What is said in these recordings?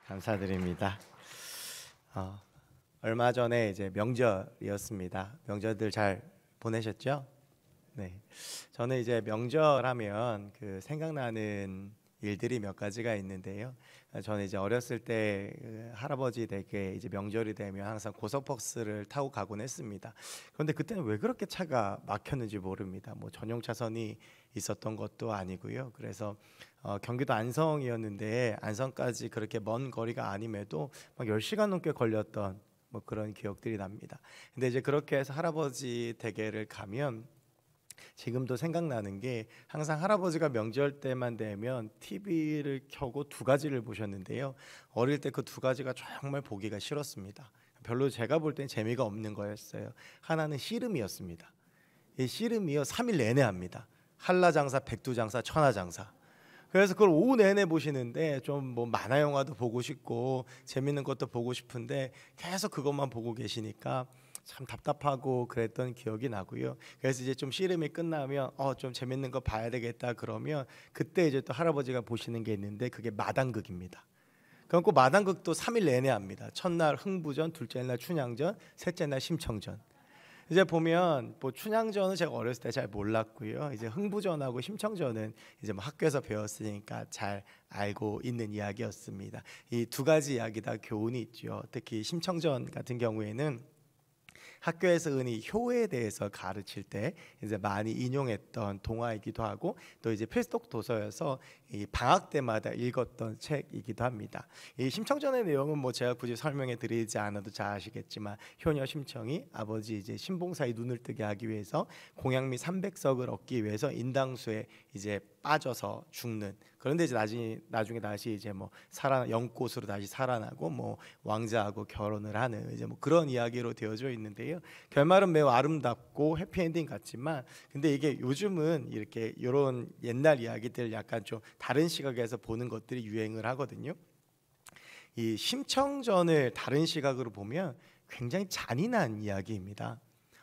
감사드립니다. 얼마 전에 이제 명절이었습니다. 명절들 잘 보내셨죠? 네. 저는 이제 명절하면 그 생각나는 일들이 몇 가지가 있는데요. 저는 이제 어렸을 때 할아버지 댁에 이제 명절이 되면 항상 고속버스를 타고 가곤 했습니다. 그런데 그때는 왜 그렇게 차가 막혔는지 모릅니다. 뭐 전용 차선이 있었던 것도 아니고요. 그래서 경기도 안성이었는데 안성까지 그렇게 먼 거리가 아님에도 막 10시간 넘게 걸렸던 뭐 그런 기억들이 납니다. 근데 이제 그렇게 해서 할아버지 댁에를 가면 지금도 생각나는 게 항상 할아버지가 명절 때만 되면 TV를 켜고 두 가지를 보셨는데요. 어릴 때 그 두 가지가 정말 보기가 싫었습니다. 별로 제가 볼 땐 재미가 없는 거였어요. 하나는 씨름이었습니다. 이 씨름이요 3일 내내 합니다. 한라장사, 백두장사, 천하장사. 그래서 그걸 오후 내내 보시는데 좀 뭐 만화 영화도 보고 싶고 재밌는 것도 보고 싶은데 계속 그것만 보고 계시니까 참 답답하고 그랬던 기억이 나고요. 그래서 이제 좀 씨름이 끝나면 좀 재밌는 거 봐야 되겠다 그러면 그때 이제 또 할아버지가 보시는 게 있는데 그게 마당극입니다. 그럼 꼭 마당극도 3일 내내 합니다. 첫날 흥부전, 둘째 날 춘향전, 셋째 날 심청전. 이제 보면 뭐 춘향전은 제가 어렸을 때 잘 몰랐고요. 이제 흥부전하고 심청전은 이제 뭐 학교에서 배웠으니까 잘 알고 있는 이야기였습니다. 이 두 가지 이야기 다 교훈이 있죠. 특히 심청전 같은 경우에는 학교에서 흔히 효에 대해서 가르칠 때 이제 많이 인용했던 동화이기도 하고 또 이제 필독 도서여서 이 방학 때마다 읽었던 책이기도 합니다. 이 심청전의 내용은 뭐 제가 굳이 설명해 드리지 않아도 잘 아시겠지만 효녀 심청이 아버지 이제 신봉사의 눈을 뜨게 하기 위해서 공양미 300석을 얻기 위해서 인당수에 이제 빠져서 죽는. 그런데 이제 나중에 다시 이제 뭐 연꽃으로 다시 살아나고 뭐 왕자하고 결혼을 하는 이제 뭐 그런 이야기로 되어져 있는데요. 결말은 매우 아름답고 해피엔딩 같지만 근데 이게 요즘은 이렇게 이런 옛날 이야기들 약간 좀 다른 시각에서 보는 것들이 유행을 하거든요. 이 심청전을 다른 시각으로 보면 굉장히 잔인한 이야기입니다.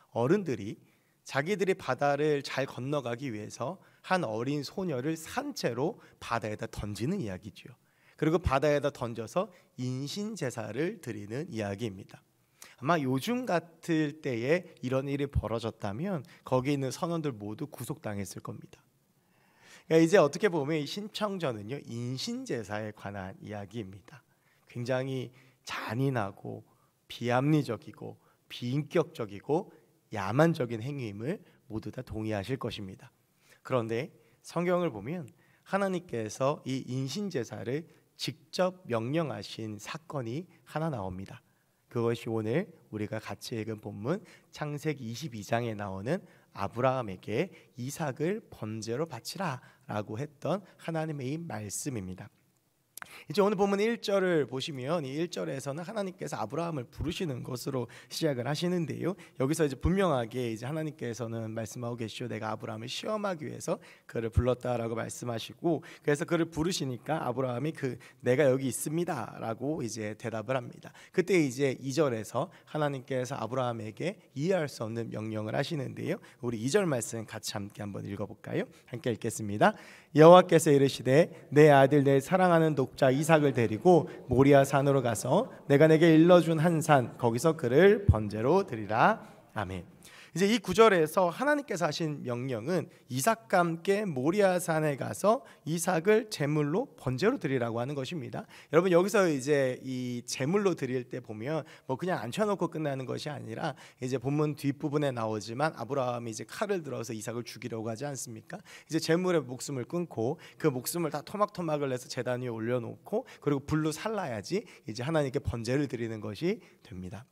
어른들이 자기들이 바다를 잘 건너가기 위해서 한 어린 소녀를 산채로 바다에다 던지는 이야기죠. 그리고 바다에다 던져서 인신제사를 드리는 이야기입니다. 아마 요즘 같을 때에 이런 일이 벌어졌다면 거기 있는 선원들 모두 구속당했을 겁니다. 그러니까 이제 어떻게 보면 이 심청전은요 인신제사에 관한 이야기입니다. 굉장히 잔인하고 비합리적이고 비인격적이고 야만적인 행위임을 모두 다 동의하실 것입니다. 그런데 성경을 보면 하나님께서 이 인신제사를 직접 명령하신 사건이 하나 나옵니다. 그것이 오늘 우리가 같이 읽은 본문 창세기 22장에 나오는 아브라함에게 이삭을 번제로 바치라 라고 했던 하나님의 이 말씀입니다. 이제 오늘 본문 1절을 보시면 이 1절에서는 하나님께서 아브라함을 부르시는 것으로 시작을 하시는데요. 여기서 이제 분명하게 이제 하나님께서는 말씀하고 계시죠. 내가 아브라함을 시험하기 위해서 그를 불렀다라고 말씀하시고 그래서 그를 부르시니까 아브라함이 내가 여기 있습니다라고 이제 대답을 합니다. 그때 이제 2절에서 하나님께서 아브라함에게 이해할 수 없는 명령을 하시는데요. 우리 2절 말씀 같이 함께 한번 읽어볼까요? 함께 읽겠습니다. 여호와께서 이르시되 내 아들 내 사랑하는 독자 이삭을 데리고 모리아 산으로 가서 내가 내게 일러준 한 산 거기서 그를 번제로 드리라. 아멘. 이제 이 구절에서 하나님께서 하신 명령은 이삭과 함께 모리아 산에 가서 이삭을 제물로 번제로 드리라고 하는 것입니다. 여러분 여기서 이제 이 제물로 드릴 때 보면 뭐 그냥 앉혀놓고 끝나는 것이 아니라 이제 본문 뒷부분에 나오지만 아브라함이 이제 칼을 들어서 이삭을 죽이려고 하지 않습니까? 이제 제물의 목숨을 끊고 그 목숨을 다 토막토막을 내서 제단 위에 올려놓고 그리고 불로 살라야지 이제 하나님께 번제를 드리는 것이 됩니다.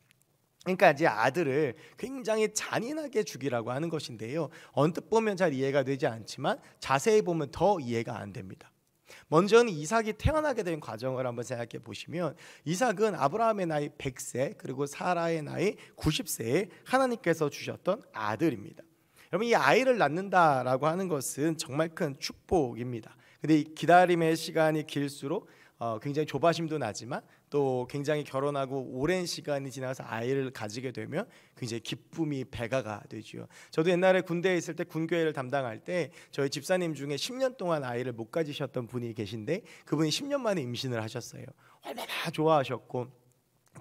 그러니까 이제 아들을 굉장히 잔인하게 죽이라고 하는 것인데요. 언뜻 보면 잘 이해가 되지 않지만 자세히 보면 더 이해가 안 됩니다. 먼저는 이삭이 태어나게 된 과정을 한번 생각해 보시면 이삭은 아브라함의 나이 100세 그리고 사라의 나이 90세에 하나님께서 주셨던 아들입니다. 여러분 이 아이를 낳는다라고 하는 것은 정말 큰 축복입니다. 근데 이 기다림의 시간이 길수록 굉장히 조바심도 나지만 또 굉장히 결혼하고 오랜 시간이 지나서 아이를 가지게 되면 굉장히 기쁨이 배가가 되죠. 저도 옛날에 군대에 있을 때 군교회를 담당할 때 저희 집사님 중에 10년 동안 아이를 못 가지셨던 분이 계신데 그분이 10년 만에 임신을 하셨어요. 얼마나 좋아하셨고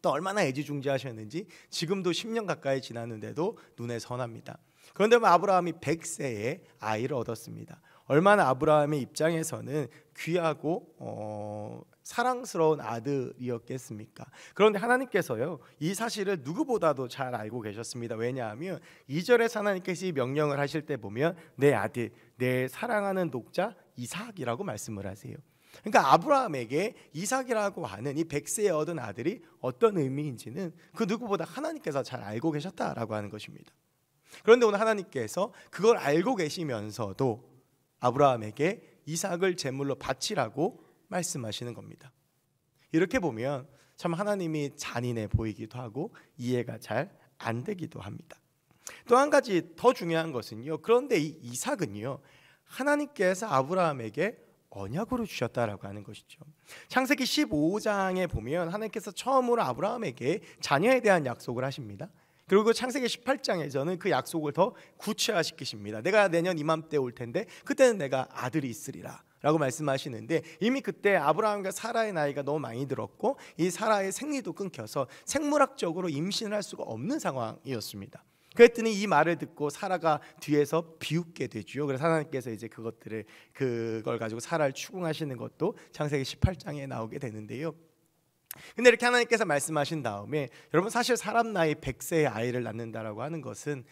또 얼마나 애지중지하셨는지 지금도 10년 가까이 지났는데도 눈에 선합니다. 그런데 아브라함이 100세에 아이를 얻었습니다. 얼마나 아브라함의 입장에서는 귀하고 사랑스러운 아들이었겠습니까? 그런데 하나님께서요 이 사실을 누구보다도 잘 알고 계셨습니다. 왜냐하면 2절에 하나님께서 이 명령을 하실 때 보면 내 아들, 내 사랑하는 독자 이삭이라고 말씀을 하세요. 그러니까 아브라함에게 이삭이라고 하는 이 100세에 얻은 아들이 어떤 의미인지는 그 누구보다 하나님께서 잘 알고 계셨다라고 하는 것입니다. 그런데 오늘 하나님께서 그걸 알고 계시면서도 아브라함에게 이삭을 제물로 바치라고 말씀하시는 겁니다. 이렇게 보면 참 하나님이 잔인해 보이기도 하고 이해가 잘 안 되기도 합니다. 또 한 가지 더 중요한 것은요, 그런데 이 이삭은요 하나님께서 아브라함에게 언약으로 주셨다라고 하는 것이죠. 창세기 15장에 보면 하나님께서 처음으로 아브라함에게 자녀에 대한 약속을 하십니다. 그리고 창세기 18장에서는 그 약속을 더 구체화시키십니다. 내가 내년 이맘때 올 텐데 그때는 내가 아들이 있으리라 라고 말씀하시는데 이미 그때 아브라함과 사라의 나이가 너무 많이 들었고 이 사라의 생리도 끊겨서 생물학적으로 임신을 할 수가 없는 상황이었습니다. 그랬더니 이 말을 듣고 사라가 뒤에서 비웃게 되죠. 그래서 하나님께서 이제 그걸 가지고 사라를 추궁하시는 것도 창세기 18장에 나오게 되는데요. 근데 이렇게 하나님께서 말씀하신 다음에 여러분 사실 사람 나이 100세의 아이를 낳는다라고 하는 것은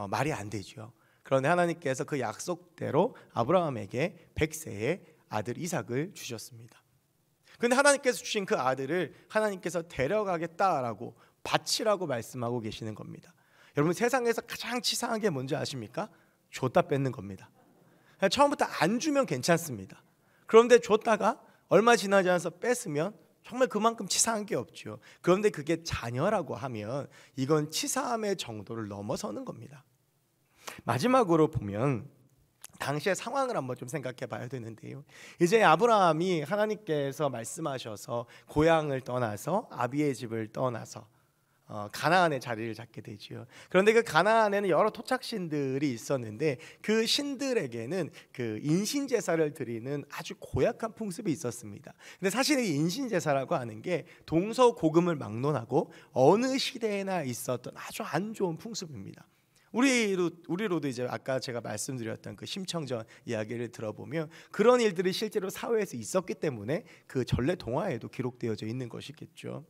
말이 안 되죠. 그런데 하나님께서 그 약속대로 아브라함에게 100세의 아들 이삭을 주셨습니다. 그런데 하나님께서 주신 그 아들을 하나님께서 데려가겠다라고 바치라고 말씀하고 계시는 겁니다. 여러분 세상에서 가장 치사한 게 뭔지 아십니까? 줬다 뺏는 겁니다. 처음부터 안 주면 괜찮습니다. 그런데 줬다가 얼마 지나지 않아서 뺏으면 정말 그만큼 치사한 게 없죠. 그런데 그게 자녀라고 하면 이건 치사함의 정도를 넘어서는 겁니다. 마지막으로 보면 당시의 상황을 한번 좀 생각해 봐야 되는데요. 이제 아브라함이 하나님께서 말씀하셔서 고향을 떠나서 아비의 집을 떠나서 가나안의 자리를 잡게 되지요. 그런데 그 가나안에는 여러 토착신들이 있었는데 그 신들에게는 그 인신제사를 드리는 아주 고약한 풍습이 있었습니다. 근데 사실 이 인신제사라고 하는 게 동서고금을 막론하고 어느 시대에나 있었던 아주 안 좋은 풍습입니다. 우리로도 이제 아까 제가 말씀드렸던 그 심청전 이야기를 들어보면 그런 일들이 실제로 사회에서 있었기 때문에 그 전래 동화에도 기록되어져 있는 것이겠죠.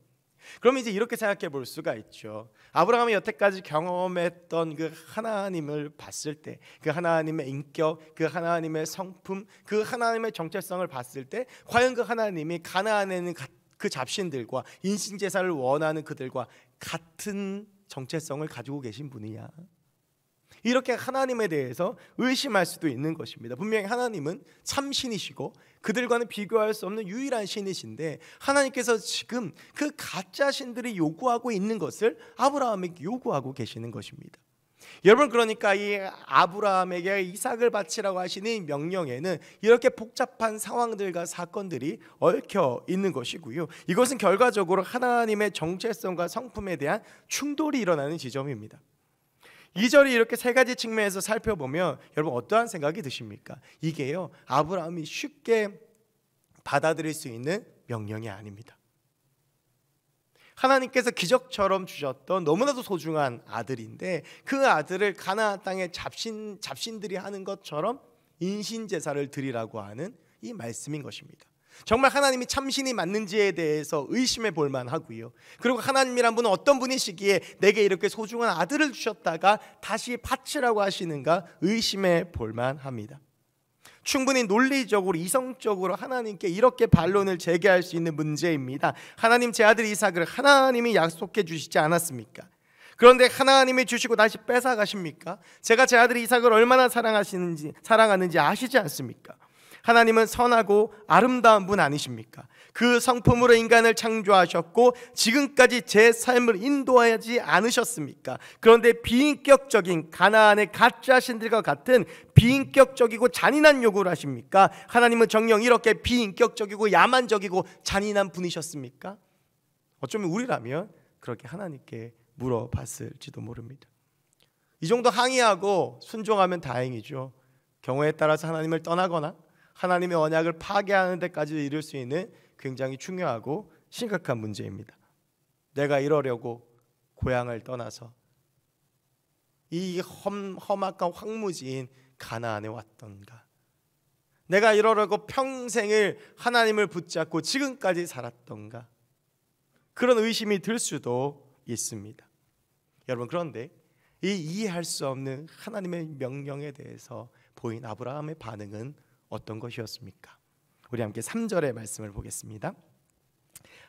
그럼 이제 이렇게 생각해 볼 수가 있죠. 아브라함이 여태까지 경험했던 그 하나님을 봤을 때, 그 하나님의 인격, 그 하나님의 성품, 그 하나님의 정체성을 봤을 때 과연 그 하나님이 가나안에 있는 그 잡신들과 인신제사를 원하는 그들과 같은 정체성을 가지고 계신 분이냐, 이렇게 하나님에 대해서 의심할 수도 있는 것입니다. 분명히 하나님은 참신이시고 그들과는 비교할 수 없는 유일한 신이신데 하나님께서 지금 그 가짜 신들이 요구하고 있는 것을 아브라함에게 요구하고 계시는 것입니다. 여러분, 그러니까 이 아브라함에게 이삭을 바치라고 하시는 명령에는 이렇게 복잡한 상황들과 사건들이 얽혀 있는 것이고요. 이것은 결과적으로 하나님의 정체성과 성품에 대한 충돌이 일어나는 지점입니다. 2절이 이렇게 세 가지 측면에서 살펴보면 여러분 어떠한 생각이 드십니까? 이게요, 아브라함이 쉽게 받아들일 수 있는 명령이 아닙니다. 하나님께서 기적처럼 주셨던 너무나도 소중한 아들인데 그 아들을 가나안 땅의 잡신들이 하는 것처럼 인신제사를 드리라고 하는 이 말씀인 것입니다. 정말 하나님이 참신이 맞는지에 대해서 의심해 볼 만하고요. 그리고 하나님이란 분은 어떤 분이시기에 내게 이렇게 소중한 아들을 주셨다가 다시 바치라고 하시는가 의심해 볼 만합니다. 충분히 논리적으로 이성적으로 하나님께 이렇게 반론을 제기할 수 있는 문제입니다. 하나님, 제 아들 이삭을 하나님이 약속해 주시지 않았습니까? 그런데 하나님이 주시고 다시 뺏어가십니까? 제가 제 아들 이삭을 얼마나 사랑하는지 아시지 않습니까? 하나님은 선하고 아름다운 분 아니십니까? 그 성품으로 인간을 창조하셨고 지금까지 제 삶을 인도하지 않으셨습니까? 그런데 비인격적인 가나안의 가짜 신들과 같은 비인격적이고 잔인한 요구를 하십니까? 하나님은 정녕 이렇게 비인격적이고 야만적이고 잔인한 분이셨습니까? 어쩌면 우리라면 그렇게 하나님께 물어봤을지도 모릅니다. 이 정도 항의하고 순종하면 다행이죠. 경우에 따라서 하나님을 떠나거나 하나님의 언약을 파괴하는 데까지 이를 수 있는 굉장히 중요하고 심각한 문제입니다. 내가 이러려고 고향을 떠나서 이 험악한 황무지인 가나안에 왔던가? 내가 이러려고 평생을 하나님을 붙잡고 지금까지 살았던가? 그런 의심이 들 수도 있습니다. 여러분, 그런데 이 이해할 수 없는 하나님의 명령에 대해서 보인 아브라함의 반응은 어떤 것이었습니까? 우리 함께 3절의 말씀을 보겠습니다.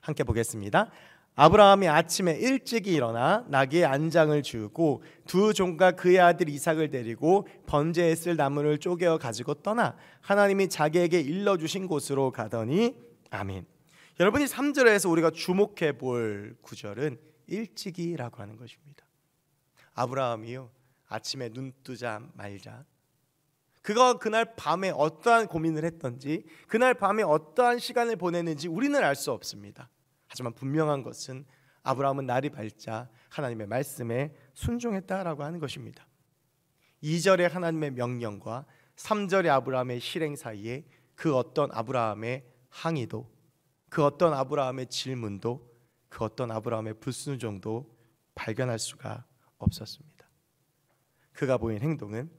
함께 보겠습니다. 아브라함이 아침에 일찍이 일어나 나귀의 안장을 주고 두 종과 그의 아들 이삭을 데리고 번제에 쓸 나무를 쪼개어 가지고 떠나 하나님이 자기에게 일러주신 곳으로 가더니 아멘. 여러분이 3절에서 우리가 주목해 볼 구절은 일찍이라고 하는 것입니다. 아브라함이요, 아침에 눈 뜨자 말자 그가 그날 밤에 어떠한 고민을 했던지 그날 밤에 어떠한 시간을 보냈는지 우리는 알 수 없습니다. 하지만 분명한 것은 아브라함은 날이 밝자 하나님의 말씀에 순종했다라고 하는 것입니다. 2절의 하나님의 명령과 3절의 아브라함의 실행 사이에 그 어떤 아브라함의 항의도, 그 어떤 아브라함의 질문도, 그 어떤 아브라함의 불순종도 발견할 수가 없었습니다. 그가 보인 행동은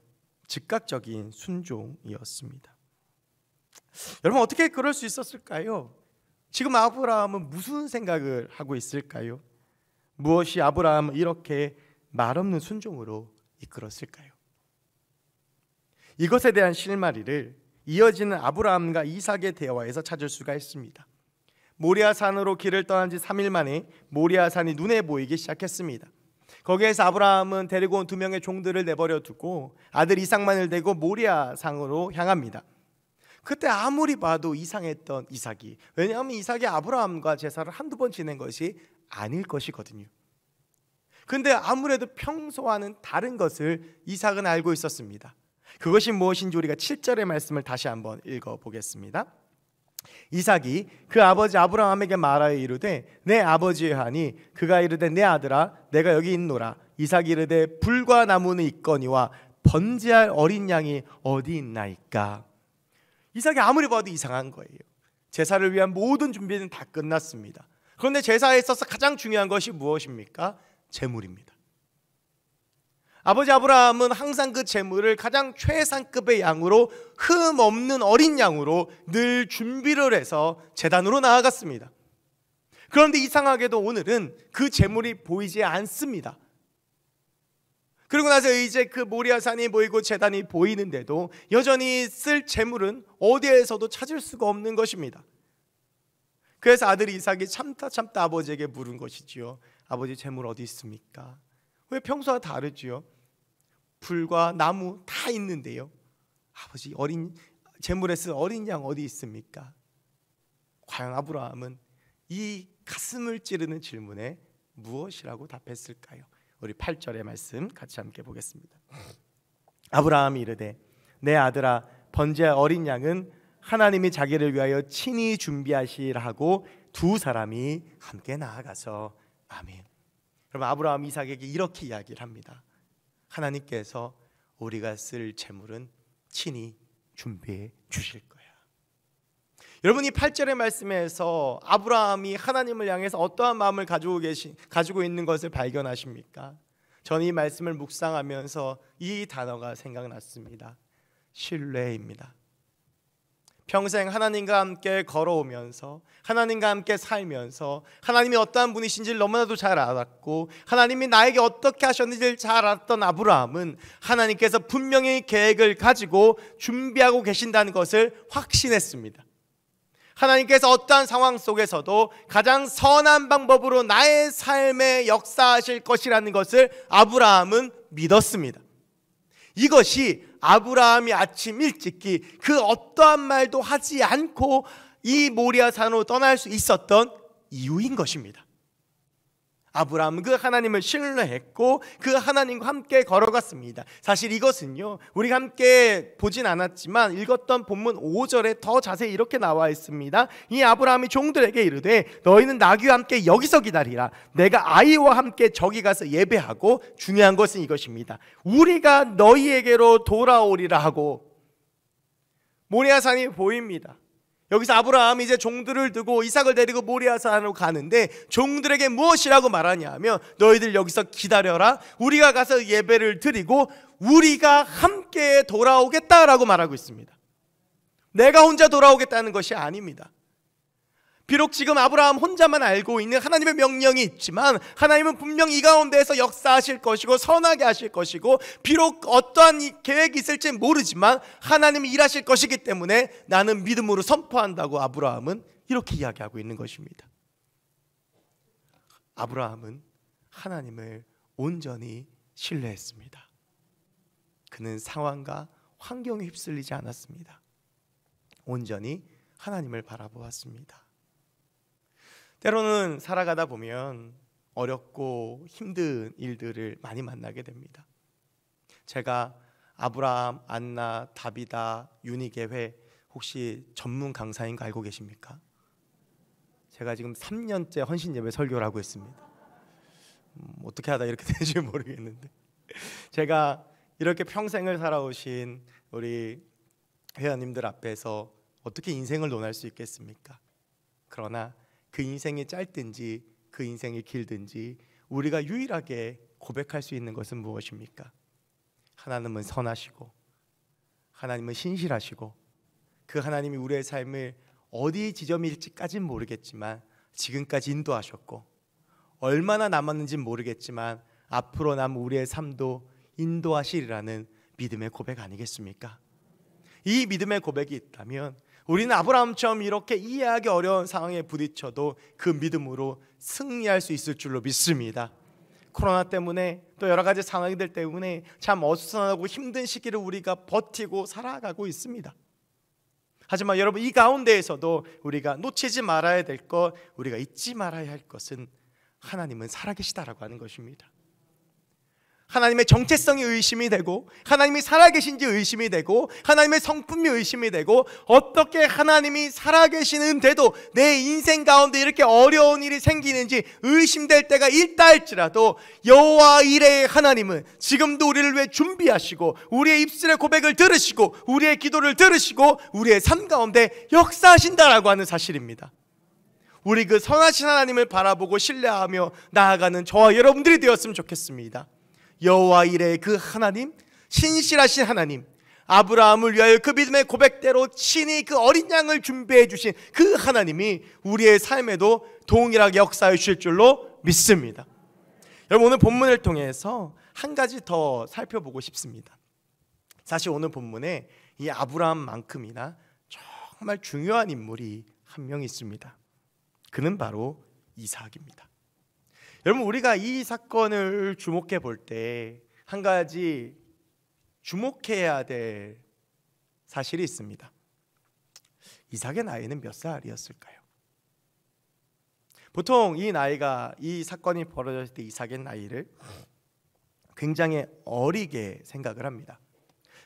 즉각적인 순종이었습니다. 여러분, 어떻게 그럴 수 있었을까요? 지금 아브라함은 무슨 생각을 하고 있을까요? 무엇이 아브라함을 이렇게 말없는 순종으로 이끌었을까요? 이것에 대한 실마리를 이어지는 아브라함과 이삭의 대화에서 찾을 수가 있습니다. 모리아산으로 길을 떠난 지 3일 만에 모리아산이 눈에 보이기 시작했습니다. 거기에서 아브라함은 데리고 온 2명의 종들을 내버려 두고 아들 이삭만을 데리고 모리아산으로 향합니다. 그때 아무리 봐도 이상했던 이삭이, 왜냐하면 이삭이 아브라함과 제사를 한두 번 지낸 것이 아닐 것이거든요. 그런데 아무래도 평소와는 다른 것을 이삭은 알고 있었습니다. 그것이 무엇인지 우리가 7절의 말씀을 다시 한번 읽어보겠습니다. 이삭이 그 아버지 아브라함에게 말하여 이르되 내 아버지여 하니 그가 이르되 내 아들아 내가 여기 있노라. 이삭이 이르되 불과 나무는 있거니와 번제할 어린 양이 어디 있나이까. 이삭이 아무리 봐도 이상한 거예요. 제사를 위한 모든 준비는 다 끝났습니다. 그런데 제사에 있어서 가장 중요한 것이 무엇입니까? 제물입니다. 아버지 아브라함은 항상 그 제물을 가장 최상급의 양으로, 흠 없는 어린 양으로 늘 준비를 해서 제단으로 나아갔습니다. 그런데 이상하게도 오늘은 그 제물이 보이지 않습니다. 그리고 나서 이제 그 모리아산이 보이고 제단이 보이는데도 여전히 쓸 제물은 어디에서도 찾을 수가 없는 것입니다. 그래서 아들 이삭이 참다 아버지에게 물은 것이지요. 아버지, 제물 어디 있습니까? 왜 평소와 다르지요? 불과 나무 다 있는데요. 아버지, 어린 제물에 쓴 어린 양 어디 있습니까? 과연 아브라함은 이 가슴을 찌르는 질문에 무엇이라고 답했을까요? 우리 8절의 말씀 같이 함께 보겠습니다. 아브라함이 이르되 내 아들아 번제할 어린 양은 하나님이 자기를 위하여 친히 준비하시라 하고 두 사람이 함께 나아가서 아멘. 여러분, 아브라함 이삭에게 이렇게 이야기를 합니다. 하나님께서 우리가 쓸 제물은 친히 준비해 주실 거야. 여러분, 이 8절의 말씀에서 아브라함이 하나님을 향해서 어떠한 마음을 가지고 있는 것을 발견하십니까? 저는 이 말씀을 묵상하면서 이 단어가 생각났습니다. 신뢰입니다. 평생 하나님과 함께 걸어오면서 하나님과 함께 살면서 하나님이 어떠한 분이신지를 너무나도 잘 알았고 하나님이 나에게 어떻게 하셨는지를 잘 알았던 아브라함은 하나님께서 분명히 계획을 가지고 준비하고 계신다는 것을 확신했습니다. 하나님께서 어떠한 상황 속에서도 가장 선한 방법으로 나의 삶에 역사하실 것이라는 것을 아브라함은 믿었습니다. 이것이 아브라함이 아침 일찍이 그 어떠한 말도 하지 않고 이 모리아 산으로 떠날 수 있었던 이유인 것입니다. 아브라함은 그 하나님을 신뢰했고 그 하나님과 함께 걸어갔습니다. 사실 이것은요, 우리가 함께 보진 않았지만 읽었던 본문 5절에 더 자세히 이렇게 나와 있습니다. 이 아브라함이 종들에게 이르되 너희는 나귀와 함께 여기서 기다리라. 내가 아이와 함께 저기 가서 예배하고, 중요한 것은 이것입니다. 우리가 너희에게로 돌아오리라 하고 모리아산이 보입니다. 여기서 아브라함이 이제 종들을 두고 이삭을 데리고 모리아산으로 가는데 종들에게 무엇이라고 말하냐 하면 너희들 여기서 기다려라. 우리가 가서 예배를 드리고 우리가 함께 돌아오겠다라고 말하고 있습니다. 내가 혼자 돌아오겠다는 것이 아닙니다. 비록 지금 아브라함 혼자만 알고 있는 하나님의 명령이 있지만 하나님은 분명히 이 가운데에서 역사하실 것이고 선하게 하실 것이고, 비록 어떠한 계획이 있을지 모르지만 하나님이 일하실 것이기 때문에 나는 믿음으로 선포한다고 아브라함은 이렇게 이야기하고 있는 것입니다. 아브라함은 하나님을 온전히 신뢰했습니다. 그는 상황과 환경에 휩쓸리지 않았습니다. 온전히 하나님을 바라보았습니다. 때로는 살아가다 보면 어렵고 힘든 일들을 많이 만나게 됩니다. 제가 아브라함, 안나, 다비다, 유니게회 혹시 전문 강사인 거 알고 계십니까? 제가 지금 3년째 헌신예배 설교를 하고 있습니다. 어떻게 하다 이렇게 되는지 모르겠는데, 제가 이렇게 평생을 살아오신 우리 회원님들 앞에서 어떻게 인생을 논할 수 있겠습니까? 그러나 그 인생이 짧든지 그 인생이 길든지 우리가 유일하게 고백할 수 있는 것은 무엇입니까? 하나님은 선하시고 하나님은 신실하시고 그 하나님이 우리의 삶을 어디 지점일지까지는 모르겠지만 지금까지 인도하셨고, 얼마나 남았는지는 모르겠지만 앞으로 남은 우리의 삶도 인도하시리라는 믿음의 고백 아니겠습니까? 이 믿음의 고백이 있다면 우리는 아브라함처럼 이렇게 이해하기 어려운 상황에 부딪혀도 그 믿음으로 승리할 수 있을 줄로 믿습니다. 코로나 때문에 또 여러 가지 상황들 때문에 참 어수선하고 힘든 시기를 우리가 버티고 살아가고 있습니다. 하지만 여러분, 이 가운데에서도 우리가 놓치지 말아야 될 것, 우리가 잊지 말아야 할 것은 하나님은 살아계시다라고 하는 것입니다. 하나님의 정체성이 의심이 되고, 하나님이 살아계신지 의심이 되고, 하나님의 성품이 의심이 되고, 어떻게 하나님이 살아계시는데도 내 인생 가운데 이렇게 어려운 일이 생기는지 의심될 때가 있다 할지라도 여호와 이레의 하나님은 지금도 우리를 위해 준비하시고 우리의 입술의 고백을 들으시고 우리의 기도를 들으시고 우리의 삶 가운데 역사하신다라고 하는 사실입니다. 우리 그 선하신 하나님을 바라보고 신뢰하며 나아가는 저와 여러분들이 되었으면 좋겠습니다. 여호와 이레의 그 하나님, 신실하신 하나님, 아브라함을 위하여 그 믿음의 고백대로 친히 그 어린 양을 준비해 주신 그 하나님이 우리의 삶에도 동일하게 역사해 주실 줄로 믿습니다. 여러분, 오늘 본문을 통해서 한 가지 더 살펴보고 싶습니다. 사실 오늘 본문에 이 아브라함만큼이나 정말 중요한 인물이 한 명 있습니다. 그는 바로 이삭입니다. 여러분, 우리가 이 사건을 주목해 볼 때 한 가지 주목해야 될 사실이 있습니다. 이삭의 나이는 몇 살이었을까요? 보통 이 사건이 벌어졌을 때 이삭의 나이를 굉장히 어리게 생각을 합니다.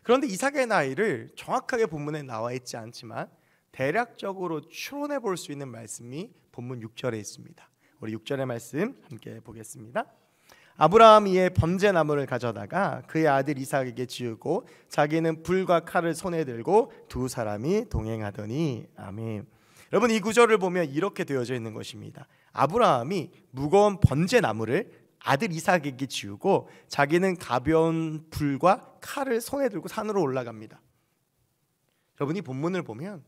그런데 이삭의 나이를 정확하게 본문에 나와 있지 않지만 대략적으로 추론해 볼 수 있는 말씀이 본문 6절에 있습니다. 우리 6절의 말씀 함께 보겠습니다. 아브라함이 이에 번제나무를 가져다가 그의 아들 이삭에게 지우고 자기는 불과 칼을 손에 들고 두 사람이 동행하더니. 아멘. 여러분, 이 구절을 보면 이렇게 되어져 있는 것입니다. 아브라함이 무거운 번제나무를 아들 이삭에게 지우고 자기는 가벼운 불과 칼을 손에 들고 산으로 올라갑니다. 여러분, 이 본문을 보면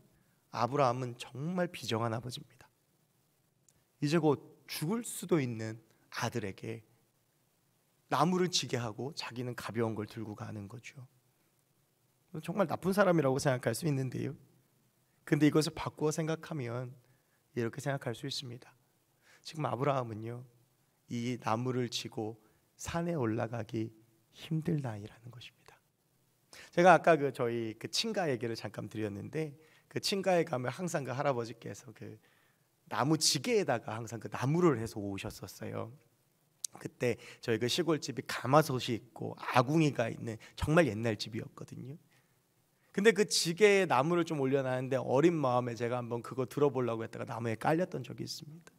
아브라함은 정말 비정한 아버지입니다. 이제 곧 죽을 수도 있는 아들에게 나무를 지게 하고 자기는 가벼운 걸 들고 가는 거죠. 정말 나쁜 사람이라고 생각할 수 있는데요, 근데 이것을 바꾸어 생각하면 이렇게 생각할 수 있습니다. 지금 아브라함은요, 이 나무를 지고 산에 올라가기 힘들 나이라는 것입니다. 제가 아까 저희 친가 얘기를 잠깐 드렸는데, 그 친가에 가면 항상 그 할아버지께서 그 나무 지게에다가 항상 그 나무를 해서 오셨었어요. 그때 저희 그 시골집이 가마솥이 있고 아궁이가 있는 정말 옛날 집이었거든요. 근데 그 지게에 나무를 좀 올려놨는데 어린 마음에 제가 한번 그거 들어보려고 했다가 나무에 깔렸던 적이 있습니다.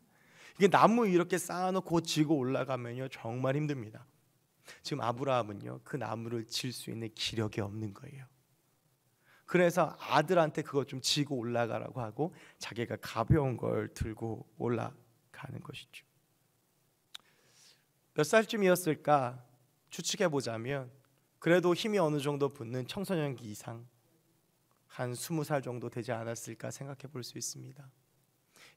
이게 나무 이렇게 쌓아놓고 지고 올라가면요 정말 힘듭니다. 지금 아브라함은요 그 나무를 질 수 있는 기력이 없는 거예요. 그래서 아들한테 그거 좀 지고 올라가라고 하고 자기가 가벼운 걸 들고 올라가는 것이죠. 몇 살쯤이었을까 추측해 보자면 그래도 힘이 어느 정도 붙는 청소년기 이상, 한 20살 정도 되지 않았을까 생각해 볼 수 있습니다.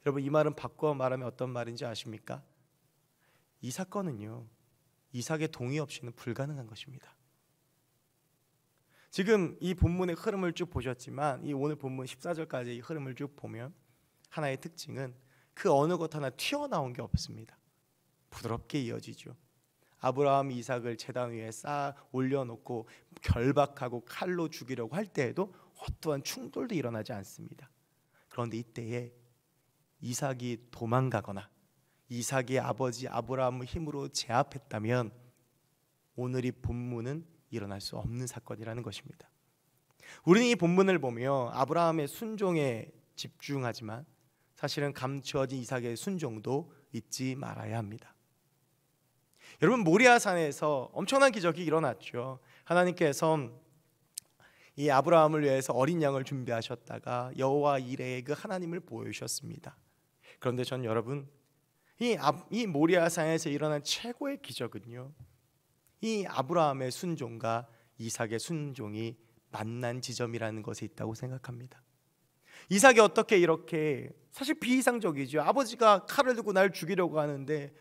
여러분, 이 말은 바꿔 말하면 어떤 말인지 아십니까? 이 사건은요 이삭의 동의 없이는 불가능한 것입니다. 지금 이 본문의 흐름을 쭉 보셨지만 이 오늘 본문 14절까지 이 흐름을 쭉 보면 하나의 특징은 그 어느 것 하나 튀어나온 게 없습니다. 부드럽게 이어지죠. 아브라함이 이삭을 제단 위에 쌓아 올려놓고 결박하고 칼로 죽이려고 할 때에도 어떠한 충돌도 일어나지 않습니다. 그런데 이때에 이삭이 도망가거나 이삭의 아버지 아브라함의 힘으로 제압했다면 오늘 이 본문은 일어날 수 없는 사건이라는 것입니다. 우리는 이 본문을 보며 아브라함의 순종에 집중하지만 사실은 감추어진 이삭의 순종도 잊지 말아야 합니다. 여러분, 모리아산에서 엄청난 기적이 일어났죠. 하나님께서 이 아브라함을 위해서 어린 양을 준비하셨다가 여호와 이레의 그 하나님을 보여주셨습니다. 그런데 전 여러분, 이 모리아산에서 일어난 최고의 기적은요 이 아브라함의 순종과 이삭의 순종이 만난 지점이라는 것에 있다고 생각합니다. 이삭이 어떻게 이렇게, 사실 비이상적이죠. 아버지가 칼을 들고 날 죽이려고 하는데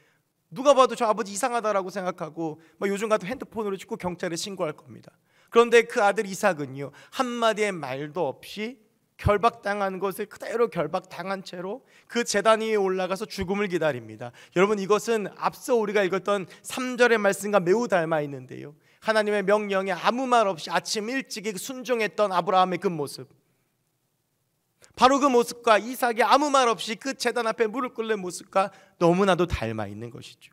누가 봐도 저 아버지 이상하다라고 생각하고 요즘 같은 핸드폰으로 찍고 경찰에 신고할 겁니다. 그런데 그 아들 이삭은요 한마디의 말도 없이 결박당한 것을 그대로 결박당한 채로 그 제단 위에 올라가서 죽음을 기다립니다. 여러분, 이것은 앞서 우리가 읽었던 3절의 말씀과 매우 닮아 있는데요, 하나님의 명령에 아무 말 없이 아침 일찍이 순종했던 아브라함의 그 모습, 바로 그 모습과 이삭이 아무 말 없이 그 제단 앞에 무릎 꿇는 모습과 너무나도 닮아 있는 것이죠.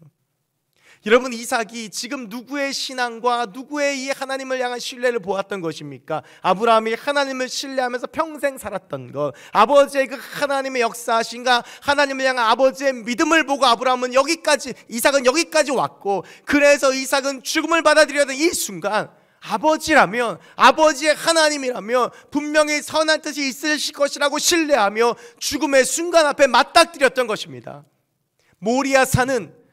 여러분, 이삭이 지금 누구의 신앙과 누구의 이 하나님을 향한 신뢰를 보았던 것입니까? 아브라함이 하나님을 신뢰하면서 평생 살았던 것, 아버지의 그 하나님의 역사하신가 하나님을 향한 아버지의 믿음을 보고 이삭은 여기까지 왔고, 그래서 이삭은 죽음을 받아들여야 되는 이 순간 아버지라면, 아버지의 하나님이라면 분명히 선한 뜻이 있을 것이라고 신뢰하며 죽음의 순간 앞에 맞닥뜨렸던 것입니다. 모리아산은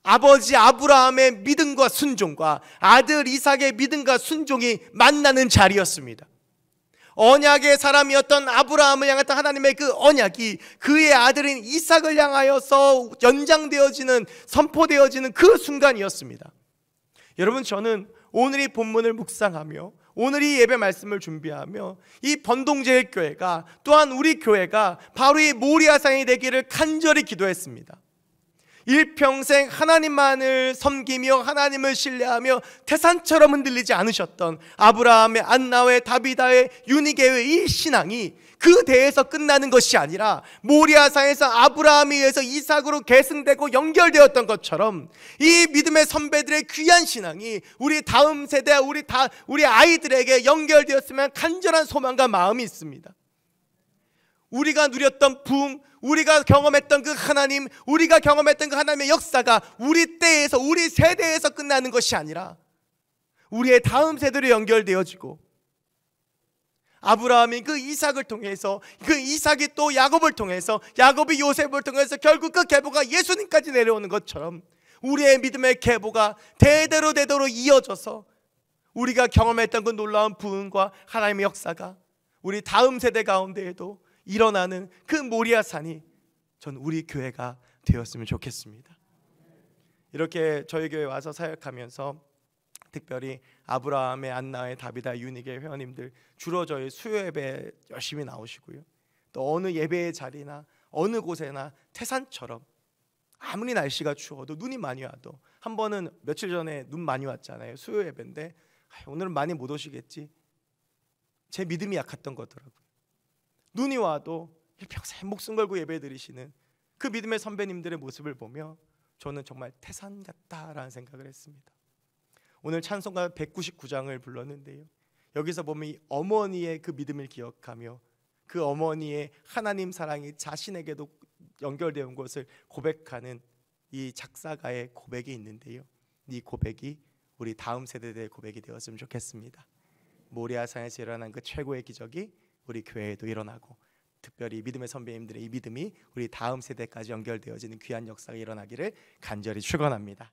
아버지 아브라함의 믿음과 순종과 아들 이삭의 믿음과 순종이 만나는 자리였습니다. 언약의 사람이었던 아브라함을 향했던 하나님의 그 언약이 그의 아들인 이삭을 향하여서 연장되어지는, 선포되어지는 그 순간이었습니다. 여러분, 저는 오늘 이 본문을 묵상하며 오늘 이 예배 말씀을 준비하며 이 번동제일 교회가, 또한 우리 교회가 바로 이 모리아산이 되기를 간절히 기도했습니다. 일평생 하나님만을 섬기며 하나님을 신뢰하며 태산처럼 흔들리지 않으셨던 아브라함의, 안나의, 다비다의, 유니게의 이 신앙이 그 대에서 끝나는 것이 아니라 모리아산에서 아브라함에 의해서 이삭으로 계승되고 연결되었던 것처럼 이 믿음의 선배들의 귀한 신앙이 우리 다음 세대, 우리 아이들에게 연결되었으면 간절한 소망과 마음이 있습니다. 우리가 누렸던 부흥, 우리가 경험했던 그 하나님, 우리가 경험했던 그 하나님의 역사가 우리 때에서, 우리 세대에서 끝나는 것이 아니라 우리의 다음 세대로 연결되어지고, 아브라함이 그 이삭을 통해서, 그 이삭이 또 야곱을 통해서, 야곱이 요셉을 통해서 결국 그 계보가 예수님까지 내려오는 것처럼 우리의 믿음의 계보가 대대로 이어져서 우리가 경험했던 그 놀라운 부흥과 하나님의 역사가 우리 다음 세대 가운데에도 일어나는 그 모리아산이 전 우리 교회가 되었으면 좋겠습니다. 이렇게 저희 교회 와서 사역하면서 특별히 아브라함의, 안나의, 다비다, 유닉의 회원님들 주로 저희 수요 예배 열심히 나오시고요, 또 어느 예배의 자리나 어느 곳에나 태산처럼 아무리 날씨가 추워도, 눈이 많이 와도, 한 번은 며칠 전에 눈 많이 왔잖아요. 수요 예배인데 오늘은 많이 못 오시겠지, 제 믿음이 약했던 거더라고요. 눈이 와도 평생 목숨 걸고 예배드리시는 그 믿음의 선배님들의 모습을 보며 저는 정말 태산 같다라는 생각을 했습니다. 오늘 찬송가 199장을 불렀는데요, 여기서 보면 이 어머니의 그 믿음을 기억하며 그 어머니의 하나님 사랑이 자신에게도 연결되어 온 것을 고백하는 이 작사가의 고백이 있는데요, 이 고백이 우리 다음 세대들의 고백이 되었으면 좋겠습니다. 모리아산에서 일어난 그 최고의 기적이 우리 교회에도 일어나고, 특별히 믿음의 선배님들의 이 믿음이 우리 다음 세대까지 연결되어지는 귀한 역사가 일어나기를 간절히 축원합니다.